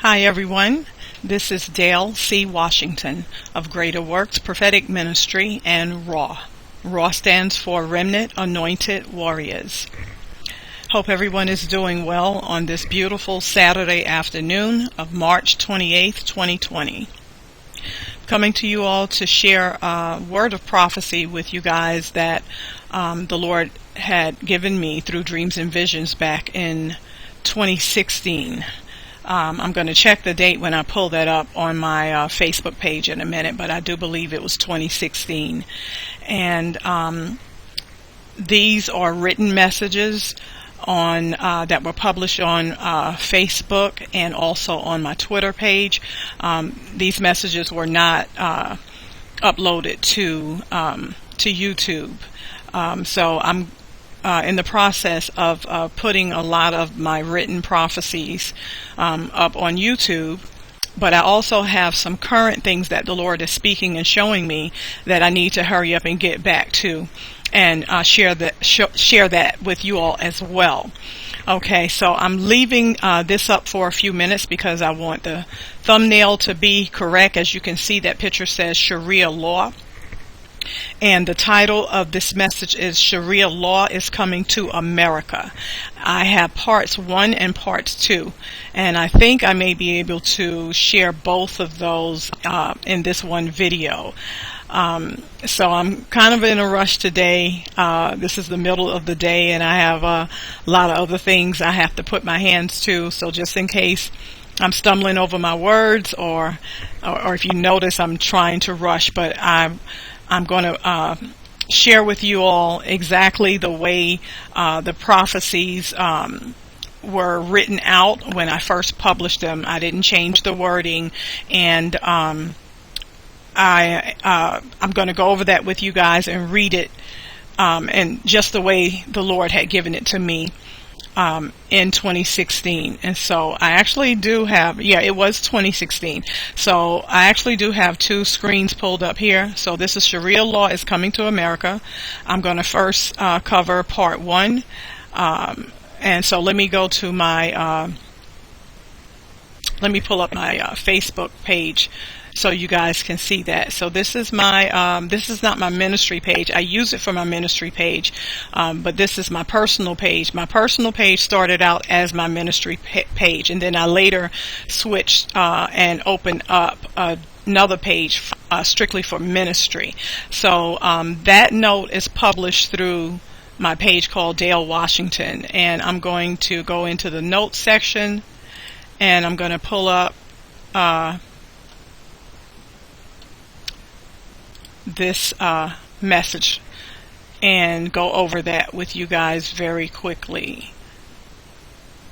Hi everyone, this is Dale C. Washington of Greater Works Prophetic Ministry and RAW. RAW stands for Remnant Anointed Warriors. Hope everyone is doing well on this beautiful Saturday afternoon of March 28th, 2020. Coming to you all to share a word of prophecy with you guys that the Lord had given me through dreams and visions back in 2016. I'm going to check the date when I pull that up on my Facebook page in a minute, but I do believe it was 2016. And these are written messages on that were published on Facebook and also on my Twitter page. These messages were not uploaded to YouTube. So I'm in the process of putting a lot of my written prophecies up on YouTube, but I also have some current things that the Lord is speaking and showing me that I need to hurry up and get back to and share that with you all as well. Okay, so I'm leaving this up for a few minutes because I want the thumbnail to be correct. As you can see, that picture says Sharia law. And the title of this message is Sharia Law is Coming to America. I have parts 1 and parts 2, and I think I may be able to share both of those in this one video. So I'm kind of in a rush today. This is the middle of the day, and I have a lot of other things I have to put my hands to. So just in case I'm stumbling over my words, or if you notice I'm trying to rush, but I'm going to share with you all exactly the way the prophecies were written out when I first published them. I didn't change the wording, and I'm going to go over that with you guys and read it and just the way the Lord had given it to me in 2016. And so I actually do have, it was 2016. So I actually do have 2 screens pulled up here. So this is Sharia Law is Coming to America. I'm going to first cover part 1. And so let me go to my, let me pull up my Facebook page so you guys can see that. So this is my, this is not my ministry page. I use it for my ministry page, but this is my personal page. My personal page started out as my ministry page, and then I later switched and opened up another page strictly for ministry. So that note is published through my page called Dale Washington, and I'm going to go into the notes section, and I'm going to pull up this message and go over that with you guys very quickly.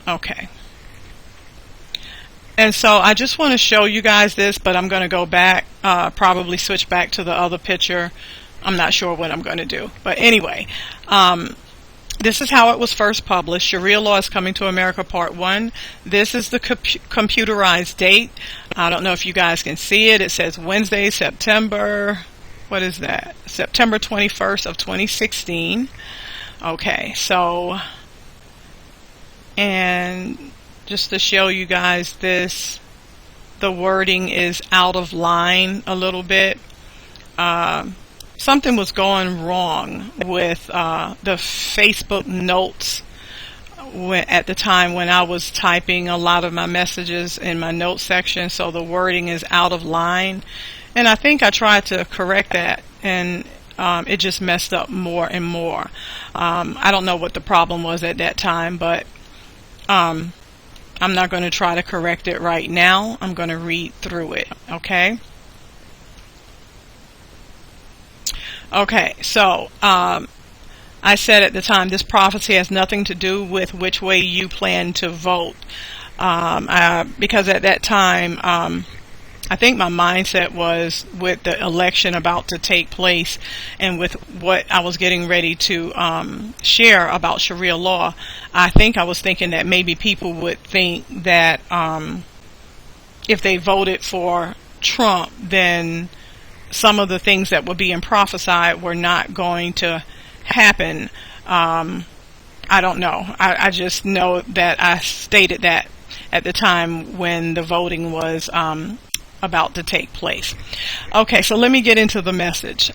Okay. And so I just want to show you guys this, but I'm going to go back, probably switch back to the other picture. I'm not sure what I'm going to do. But anyway, this is how it was first published. Sharia Law is Coming to America, Part 1. This is the computerized date. I don't know if you guys can see it. It says Wednesday, September... What is that? September 21st of 2016. Okay, so, and just to show you guys this, the wording is out of line a little bit. Something was going wrong with the Facebook notes at the time when I was typing a lot of my messages in my notes section, so the wording is out of line. And I think I tried to correct that, and it just messed up more and more. I don't know what the problem was at that time, but I'm not going to try to correct it right now. I'm going to read through it, okay? Okay, so I said at the time, this prophecy has nothing to do with which way you plan to vote, because at that time, I think my mindset was with the election about to take place and with what I was getting ready to share about Sharia law. I think I was thinking that maybe people would think that if they voted for Trump, then some of the things that were being prophesied were not going to happen. I don't know. I just know that I stated that at the time when the voting was about to take place. Okay, so let me get into the message.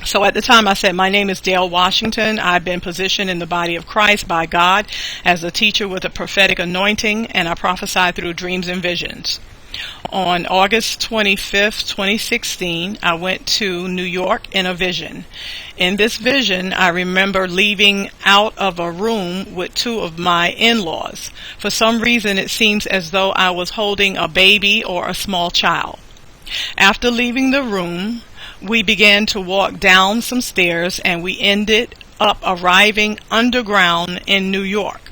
So at the time I said, my name is Dale Washington. I've been positioned in the body of Christ by God as a teacher with a prophetic anointing, and I prophesy through dreams and visions. On August 25th, 2016, I went to New York in a vision. In this vision, I remember leaving out of a room with two of my in-laws. For some reason, it seems as though I was holding a baby or a small child. After leaving the room, we began to walk down some stairs, and we ended up arriving underground in New York.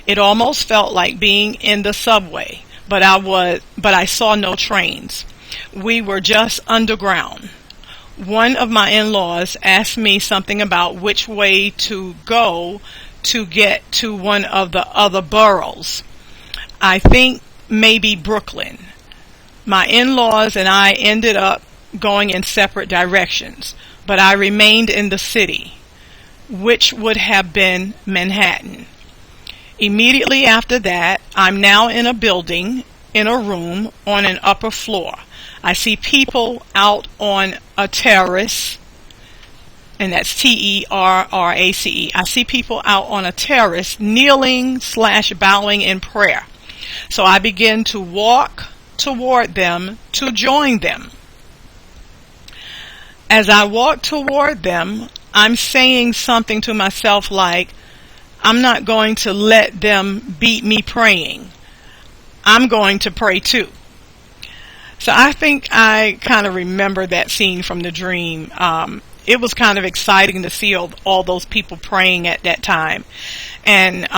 It almost felt like being in the subway, but I saw no trains. We were just underground. One of my in-laws asked me something about which way to go to get to one of the other boroughs. I think maybe Brooklyn. My in-laws and I ended up going in separate directions, but I remained in the city, which would have been Manhattan. Immediately after that, I'm now in a building, in a room on an upper floor. I see people out on a terrace, and that's Terrace. I see people out on a terrace kneeling/bowing in prayer. So I begin to walk toward them to join them. As I walk toward them, I'm saying something to myself like, I'm not going to let them beat me praying. I'm going to pray too. So I think I kind of remember that scene from the dream. It was kind of exciting to see all those people praying at that time. And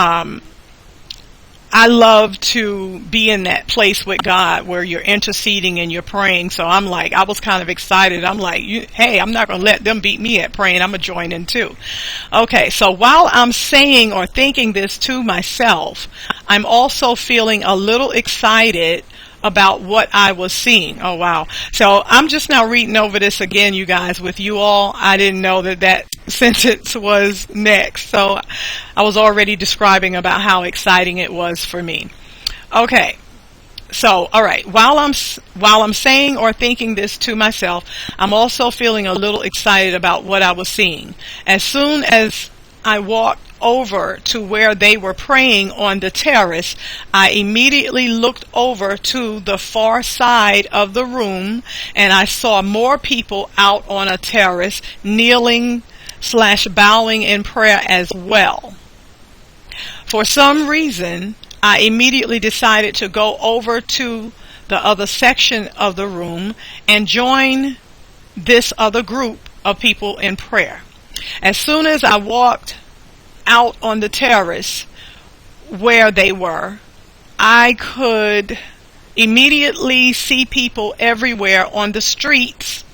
I love to be in that place with God where you're interceding and you're praying. So I'm like, I was kind of excited. I'm like, hey, I'm not going to let them beat me at praying. I'm going to join in too. Okay, so while I'm saying or thinking this to myself, I'm also feeling a little excited about what I was seeing. Oh, wow. So I'm just now reading over this again, you guys, with you all. I didn't know that sentence was next. So I was already describing about how exciting it was for me. Okay. So, all right. While I'm saying or thinking this to myself, I'm also feeling a little excited about what I was seeing. As soon as I walked over to where they were praying on the terrace, I immediately looked over to the far side of the room, and I saw more people out on a terrace kneeling/bowing in prayer as well. For some reason, I immediately decided to go over to the other section of the room and join this other group of people in prayer. As soon as I walked out on the terrace where they were, I could immediately see people everywhere on the streets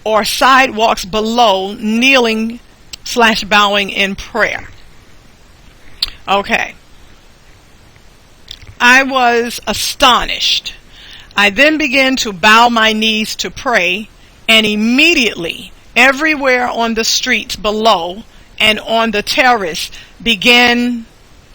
or sidewalks below kneeling/bowing in prayer. Okay. I was astonished. I then began to bow my knees to pray, and immediately everywhere on the streets below and on the terrace began,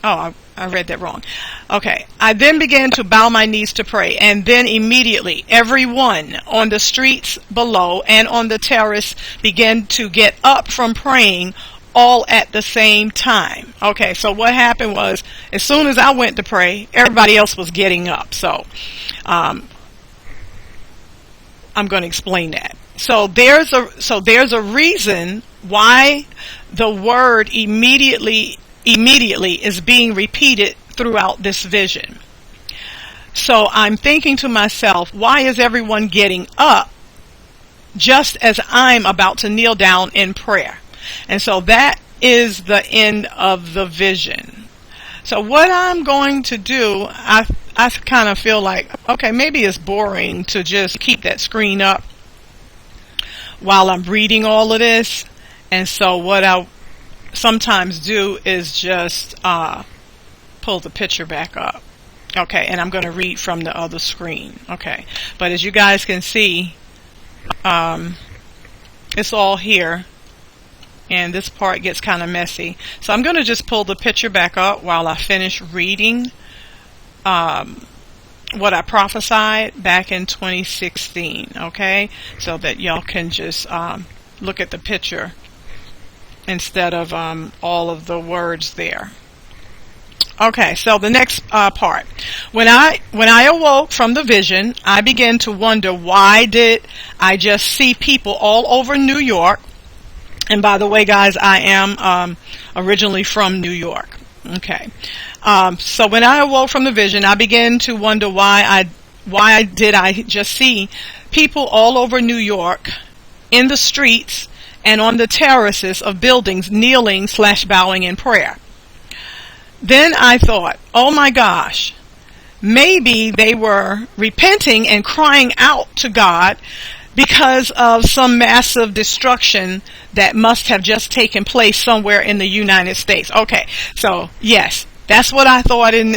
I read that wrong. Okay. I then began to bow my knees to pray, and then immediately everyone on the streets below and on the terrace began to get up from praying all at the same time. Okay, so what happened was, as soon as I went to pray, everybody else was getting up. So I'm going to explain that. So there's a reason why the word immediately is being repeated throughout this vision. So I'm thinking to myself, why is everyone getting up just as I'm about to kneel down in prayer? And so that is the end of the vision. So what I'm going to do, I kind of feel like, okay, maybe it's boring to just keep that screen up while I'm reading all of this. And so what I sometimes do is just pull the picture back up. Okay, and I'm going to read from the other screen. Okay, but as you guys can see, it's all here, and this part gets kind of messy. So I'm going to just pull the picture back up while I finish reading what I prophesied back in 2016, okay? So that y'all can just look at the picture instead of all of the words there. Okay, so the next part. When I awoke from the vision, I began to wonder, why did I just see people all over New York? And by the way, guys, I am originally from New York. Okay. So when I awoke from the vision, I began to wonder why did I just see people all over New York in the streets and on the terraces of buildings kneeling/bowing in prayer. Then I thought, oh my gosh, maybe they were repenting and crying out to God because of some massive destruction that must have just taken place somewhere in the United States. Okay, so yes, that's what I thought in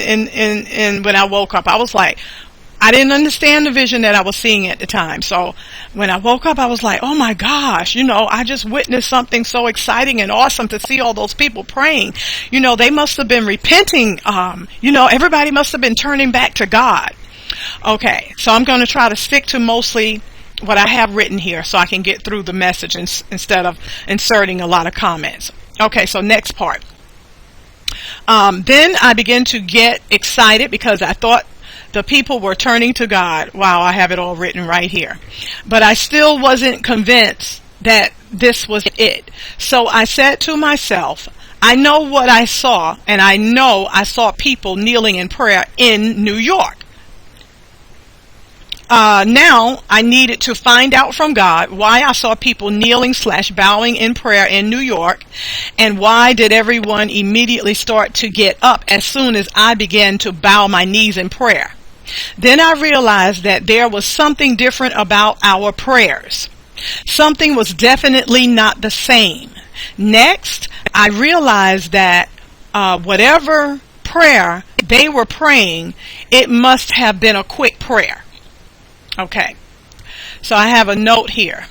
when I woke up. I was like, I didn't understand the vision that I was seeing at the time. So when I woke up, I was like, oh my gosh, I just witnessed something so exciting and awesome to see all those people praying. They must have been repenting. Everybody must have been turning back to God. Okay, so I'm going to try to stick to mostly what I have written here so I can get through the message instead of inserting a lot of comments. Okay, so next part. Then I began to get excited because I thought the people were turning to God. Wow, I have it all written right here. But I still wasn't convinced that this was it. So I said to myself, I know what I saw, and I know I saw people kneeling in prayer in New York. Now I needed to find out from God why I saw people kneeling/bowing in prayer in New York, and why did everyone immediately start to get up as soon as I began to bow my knees in prayer. Then I realized that there was something different about our prayers. Something was definitely not the same. Next, I realized that whatever prayer they were praying, it must have been a quick prayer. Okay, so I have a note here.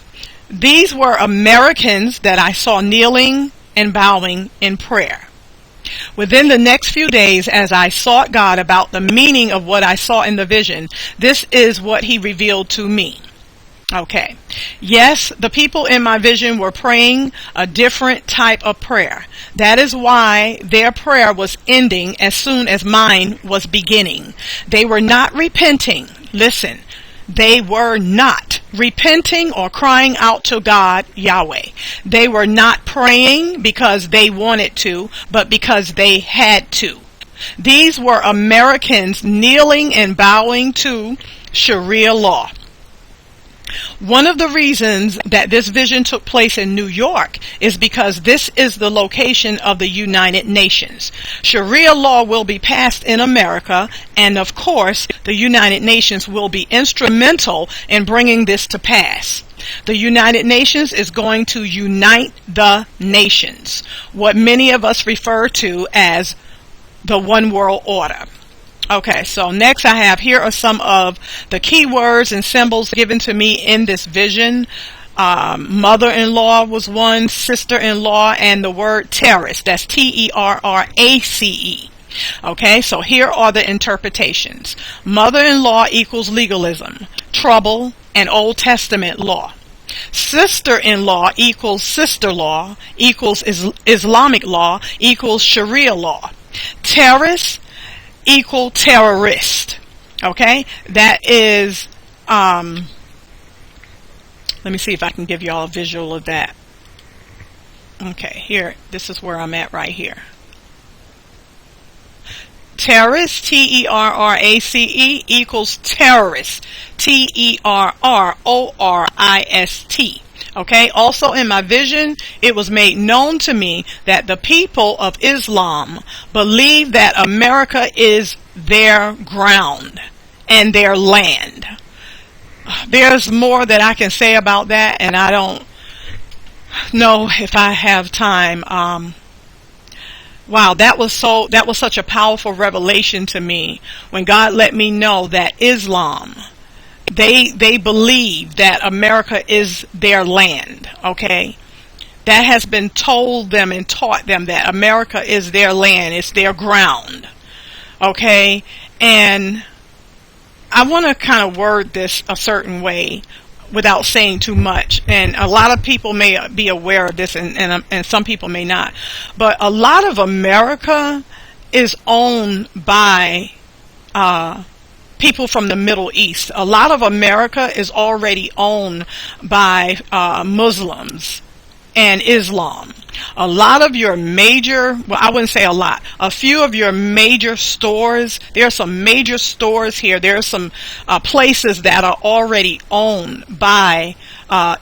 These were Americans that I saw kneeling and bowing in prayer. Within the next few days, as I sought God about the meaning of what I saw in the vision, this is what He revealed to me. Okay. Yes, the people in my vision were praying a different type of prayer. That is why their prayer was ending as soon as mine was beginning. They were not repenting. Listen. They were not repenting or crying out to God, Yahweh. They were not praying because they wanted to, but because they had to. These were Americans kneeling and bowing to Sharia law. One of the reasons that this vision took place in New York is because this is the location of the United Nations. Sharia law will be passed in America, and of course, the United Nations will be instrumental in bringing this to pass. The United Nations is going to unite the nations, what many of us refer to as the One World Order. Okay, so next I have, here are some of the key words and symbols given to me in this vision. Mother-in-law was one, sister-in-law, and the word terrace. That's Terrace. Okay, so here are the interpretations. Mother-in-law equals legalism, trouble, and Old Testament law. Sister-in-law equals sister law, equals Islamic law, equals Sharia law. Terrace equal terrorist. Okay, that is let me see if I can give you all a visual of that. Okay, here, this is where I'm at right here. Terrorist, Terrace, equals terrorist, Terrorist. Okay, also in my vision, it was made known to me that the people of Islam believe that America is their ground and their land. There's more that I can say about that, and I don't know if I have time. Wow, that was such a powerful revelation to me when God let me know that Islam, they believe that America is their land. Okay, that has been told them and taught them that America is their land, it's their ground. Okay, And I want to kind of word this a certain way without saying too much. And a lot of people may be aware of this, and some people may not. But a lot of America is owned by people from the Middle East. A lot of America is already owned by Muslims and Islam. A lot of your major, well, I wouldn't say a lot, a few of your major stores, there are some major stores here, there are some places that are already owned by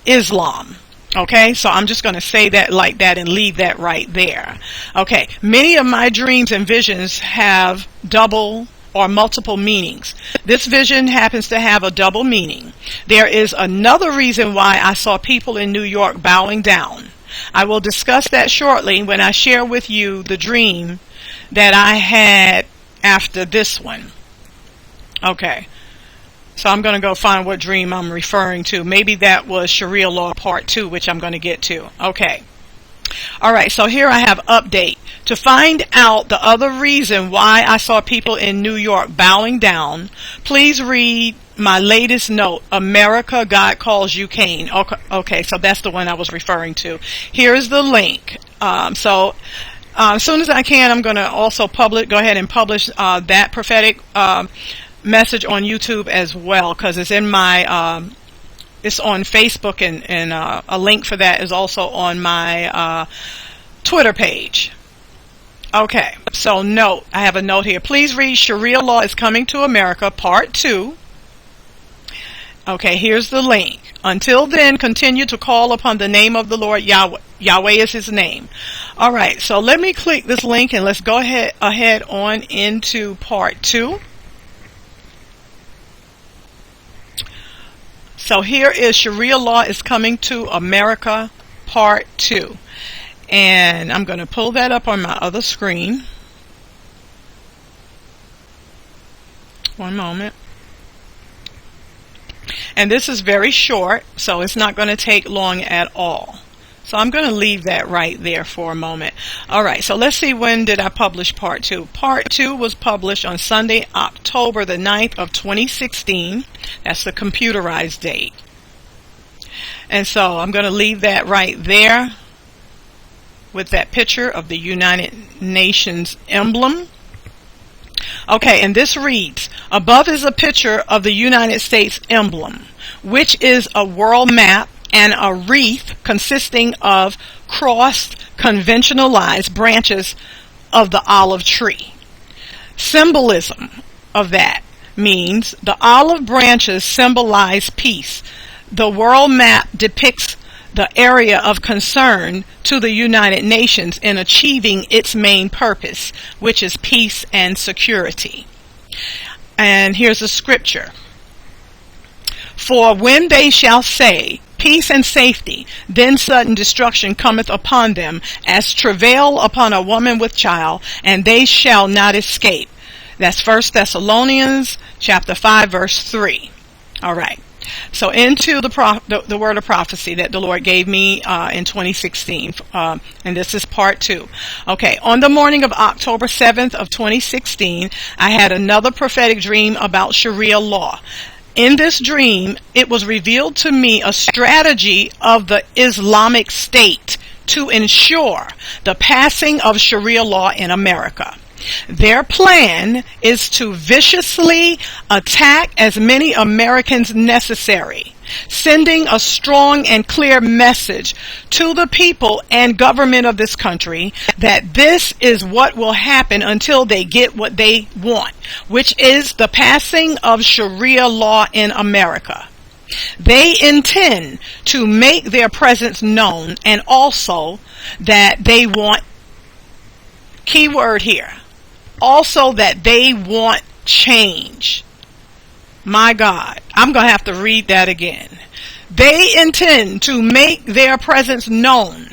Islam. Okay, so I'm just going to say that like that and leave that right there. Okay, many of my dreams and visions have double or multiple meanings. This vision happens to have a double meaning. There is another reason why I saw people in New York bowing down. I will discuss that shortly when I share with you the dream that I had after this one. Okay, so I'm going to go find what dream I'm referring to. Maybe that was Sharia law part 2, which I'm going to get to. Okay. Alright, so here I have update. To find out the other reason why I saw people in New York bowing down, please read my latest note, America, God Calls You Cain. Okay, so that's the one I was referring to. Here is the link. As soon as I can, I'm going to also go ahead and publish that prophetic message on YouTube as well, because it's in my it's on Facebook, and a link for that is also on my Twitter page. Okay, so note, I have a note here. Please read Sharia Law is Coming to America, Part 2. Okay, here's the link. Until then, continue to call upon the name of the Lord. Yahweh is his name. Alright, so let me click this link and let's go ahead on into Part 2. So here is Sharia Law is Coming to America, Part 2. And I'm going to pull that up on my other screen. One moment. And this is very short, so it's not going to take long at all. So I'm going to leave that right there for a moment. Alright, so let's see, when did I publish Part 2? Part 2 was published on Sunday, October the 9th of 2016. That's the computerized date. And so I'm going to leave that right there with that picture of the United Nations emblem. Okay, and this reads, above is a picture of the United States emblem, which is a world map and a wreath consisting of crossed, conventionalized branches of the olive tree. Symbolism of that means the olive branches symbolize peace. The world map depicts the area of concern to the United Nations in achieving its main purpose, which is peace and security. And here's a scripture. For when they shall say, peace and safety, then sudden destruction cometh upon them, as travail upon a woman with child, and they shall not escape. That's 1 Thessalonians chapter 5, verse 3. All right. So into the word of prophecy that the Lord gave me in 2016, and this is part 2. Okay, on the morning of October 7th of 2016, I had another prophetic dream about Sharia law. In this dream, it was revealed to me a strategy of the Islamic State to ensure the passing of Sharia law in America. Their plan is to viciously attack as many Americans necessary, sending a strong and clear message to the people and government of this country that this is what will happen until they get what they want, which is the passing of Sharia law in America. They intend to make their presence known, and also that they want, key word here, also that they want change. My God, I'm going to have to read that again. They intend to make their presence known,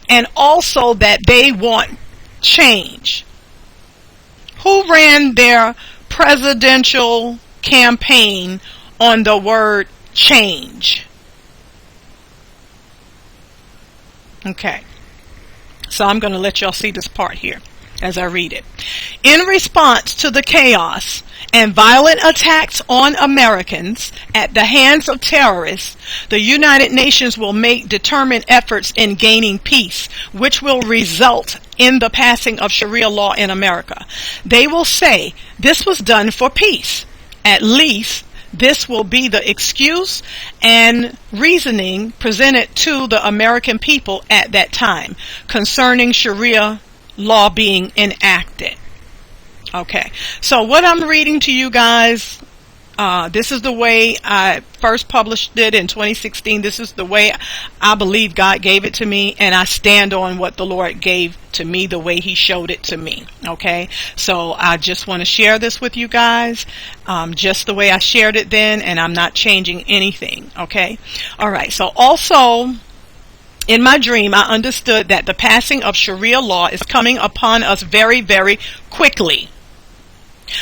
and also that they want change. Who ran their presidential campaign on the word change? Okay, so I'm going to let y'all see this part here. as I read it. In response to the chaos and violent attacks on Americans at the hands of terrorists, the United Nations will make determined efforts in gaining peace, which will result in the passing of Sharia law in America. They will say this was done for peace. At least this will be the excuse and reasoning presented to the American people at that time concerning Sharia law being enacted. Okay, so what I'm reading to you guys, this is the way I first published it in 2016. This is the way I believe God gave it to me, and I stand on what the Lord gave to me, the way He showed it to me. Okay, so I just want to share this with you guys, just the way I shared it then, and I'm not changing anything. Okay, all right. So also, in my dream, I understood that the passing of Sharia law is coming upon us very, very quickly.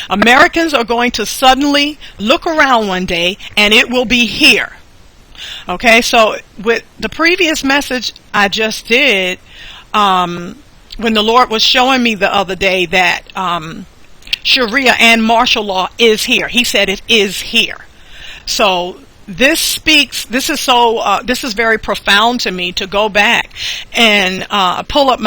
Americans are going to suddenly look around one day and it will be here. Okay, so with the previous message I just did, when the Lord was showing me the other day that Sharia and martial law is here, He said it is here. So this is very profound to me, to go back and pull up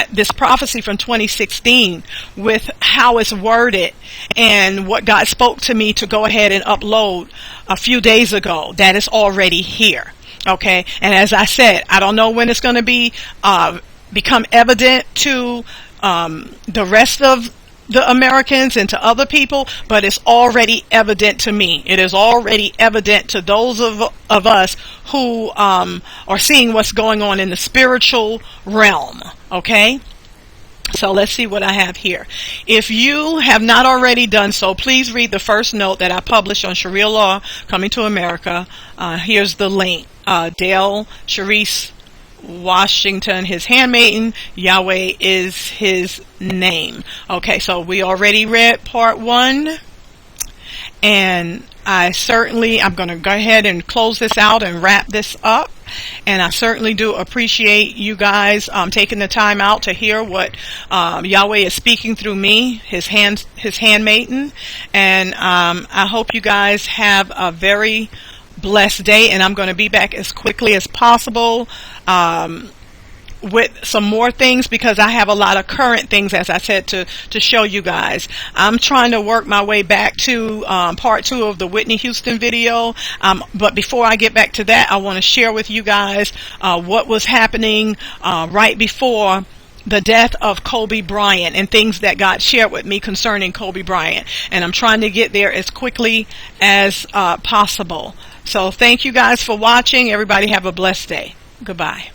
this prophecy from 2016 with how it's worded and what God spoke to me to go ahead and upload a few days ago. That is already here. Okay, and as I said, I don't know when it's going to become evident to the rest of the Americans and to other people, but it's already evident to me. It is already evident to those of us who are seeing what's going on in the spiritual realm. Okay, so let's see what I have here. If you have not already done so, please read the first note that I published on Sharia law coming to America. Here's the link. Dale Sharice Washington, his handmaiden, Yahweh is his name. Okay, so we already read part 1, and I'm going to go ahead and close this out and wrap this up. And I certainly do appreciate you guys taking the time out to hear what Yahweh is speaking through me, his handmaiden. And I hope you guys have a very blessed day, and I'm going to be back as quickly as possible with some more things, because I have a lot of current things, as I said, to show you guys. I'm trying to work my way back to part 2 of the Whitney Houston video, but before I get back to that, I want to share with you guys what was happening right before the death of Kobe Bryant and things that God shared with me concerning Kobe Bryant, and I'm trying to get there as quickly as possible. So thank you guys for watching. Everybody have a blessed day. Goodbye.